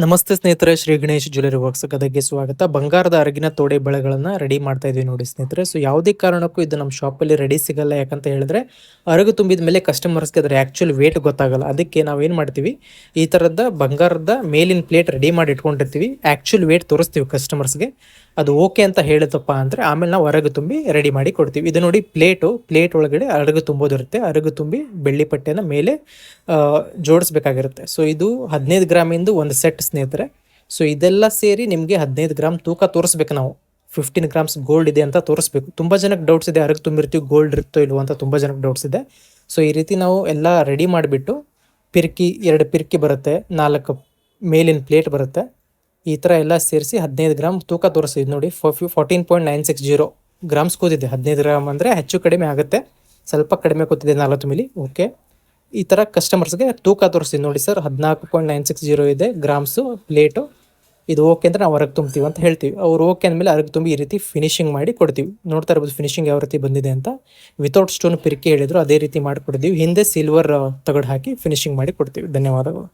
ನಮಸ್ತೆ ಸ್ನೇಹಿತರೆ, Shri Ganesh jewellery works ಗದಗ್ಗೆ ಸ್ವಾಗತ. ಬಂಗಾರದ ಅರಗಿನ ತೋಡೆ ಬಳೆಗಳನ್ನ ರೆಡಿ ಮಾಡ್ತಾ ಇದೀವಿ ನೋಡಿ ಸ್ನೇಹಿತರೆ. ಸೊ ಯಾವುದೇ ಕಾರಣಕ್ಕೂ ಇದು ನಮ್ಮ ಶಾಪಲ್ಲಿ ರೆಡಿ ಸಿಗಲ್ಲ. ಯಾಕಂತ ಹೇಳಿದ್ರೆ ಅರಗು ತುಂಬಿದ ಮೇಲೆ ಕಸ್ಟಮರ್ಸ್ಗೆ ಅದರ ಆ್ಯಕ್ಚುಲ್ ವೇಟ್ ಗೊತ್ತಾಗಲ್ಲ. ಅದಕ್ಕೆ ನಾವೇನು ಮಾಡ್ತೀವಿ, ಈ ಥರದ ಬಂಗಾರದ ಮೇಲಿನ ಪ್ಲೇಟ್ ರೆಡಿ ಮಾಡಿ ಇಟ್ಕೊಂಡಿರ್ತೀವಿ. ಆ್ಯಕ್ಚುಲ್ ವೇಟ್ ತೋರಿಸ್ತೀವಿ ಕಸ್ಟಮರ್ಸ್ಗೆ. ಅದು ಓಕೆ ಅಂತ ಹೇಳುತ್ತಪ್ಪ ಅಂದರೆ ಆಮೇಲೆ ನಾವು ಅರಗು ತುಂಬಿ ರೆಡಿ ಮಾಡಿ ಕೊಡ್ತೀವಿ. ಇದು ನೋಡಿ ಪ್ಲೇಟ್ ಒಳಗಡೆ ಅರಗು ತುಂಬೋದಿರುತ್ತೆ. ಅರಗು ತುಂಬಿ ಬೆಳ್ಳಿ ಪಟ್ಟೆನ ಮೇಲೆ ಜೋಡಿಸ್ಬೇಕಾಗಿರುತ್ತೆ. ಸೊ ಇದು 15 ಗ್ರಾಮಿಂದು ಒಂದು ಸೆಟ್ ಸ್ನೇಹಿತರೆ. ಸೊ ಇದೆಲ್ಲ ಸೇರಿ ನಿಮಗೆ 15 ಗ್ರಾಮ್ ತೂಕ ತೋರಿಸ್ಬೇಕು. ನಾವು 15 ಗ್ರಾಮ್ಸ್ ಗೋಲ್ಡ್ ಇದೆ ಅಂತ ತೋರಿಸ್ಬೇಕು. ತುಂಬ ಜನಕ್ಕೆ ಡೌಟ್ಸ್ ಇದೆ, ಅರಗು ತುಂಬಿರ್ತೀವಿ ಗೋಲ್ಡ್ ಇರುತ್ತೋ ಇಲ್ವೋ ಅಂತ ತುಂಬ ಜನಕ್ಕೆ ಡೌಟ್ಸ್ ಇದೆ. ಸೊ ಈ ರೀತಿ ನಾವು ಎಲ್ಲ ರೆಡಿ ಮಾಡಿಬಿಟ್ಟು ಎರಡು ಪಿರ್ಕಿ ಬರುತ್ತೆ, 4 ಮೇಲಿನ ಪ್ಲೇಟ್ ಬರುತ್ತೆ. ಈ ಥರ ಎಲ್ಲ ಸೇರಿಸಿ 15 ಗ್ರಾಮ್ ತೂಕ ತೋರಿಸಿದ್ದು ನೋಡಿ. 14.960 ಗ್ರಾಮ್ಸ್ ಕೂತಿದೆ. 15 ಗ್ರಾಮ್ ಅಂದರೆ ಹೆಚ್ಚು ಕಡಿಮೆ ಆಗುತ್ತೆ, ಸ್ವಲ್ಪ ಕಡಿಮೆ ಕೂತಿದೆ 40 ಮಿಲಿ. ಓಕೆ, ಈ ಥರ ಕಸ್ಟಮರ್ಸ್ಗೆ ತೂಕ ತೋರಿಸ್ತೀವಿ ನೋಡಿ. ಸರ್ 14.960 ಇದೆ ಗ್ರಾಮ್ಸು ಪ್ಲೇಟು, ಇದು ಓಕೆ ಅಂದರೆ ನಾವು ಅರಗು ತುಂಬ್ತೀವಿ ಅಂತ ಹೇಳ್ತೀವಿ. ಅವ್ರು ಓಕೆ ಅಂದಮೇಲೆ ಅರಗು ತುಂಬಿ ಈ ರೀತಿ ಫಿನಿಶಿಂಗ್ ಮಾಡಿ ಕೊಡ್ತೀವಿ. ನೋಡ್ತಾ ಇರ್ಬೋದು ಫಿನಿಶಿಂಗ್ ಯಾವ ರೀತಿ ಬಂದಿದೆ ಅಂತ. ವಿತೌಟ್ ಸ್ಟೋನ್ ಪಿರಿಕೆ ಹೇಳಿದ್ರು ಅದೇ ರೀತಿ ಮಾಡಿಕೊಡ್ತೀವಿ. ಹಿಂದೆ ಸಿಲ್ವರ್ ತಗಡು ಹಾಕಿ ಫಿನಿಶಿಂಗ್ ಮಾಡಿ ಕೊಡ್ತೀವಿ. ಧನ್ಯವಾದಗಳು.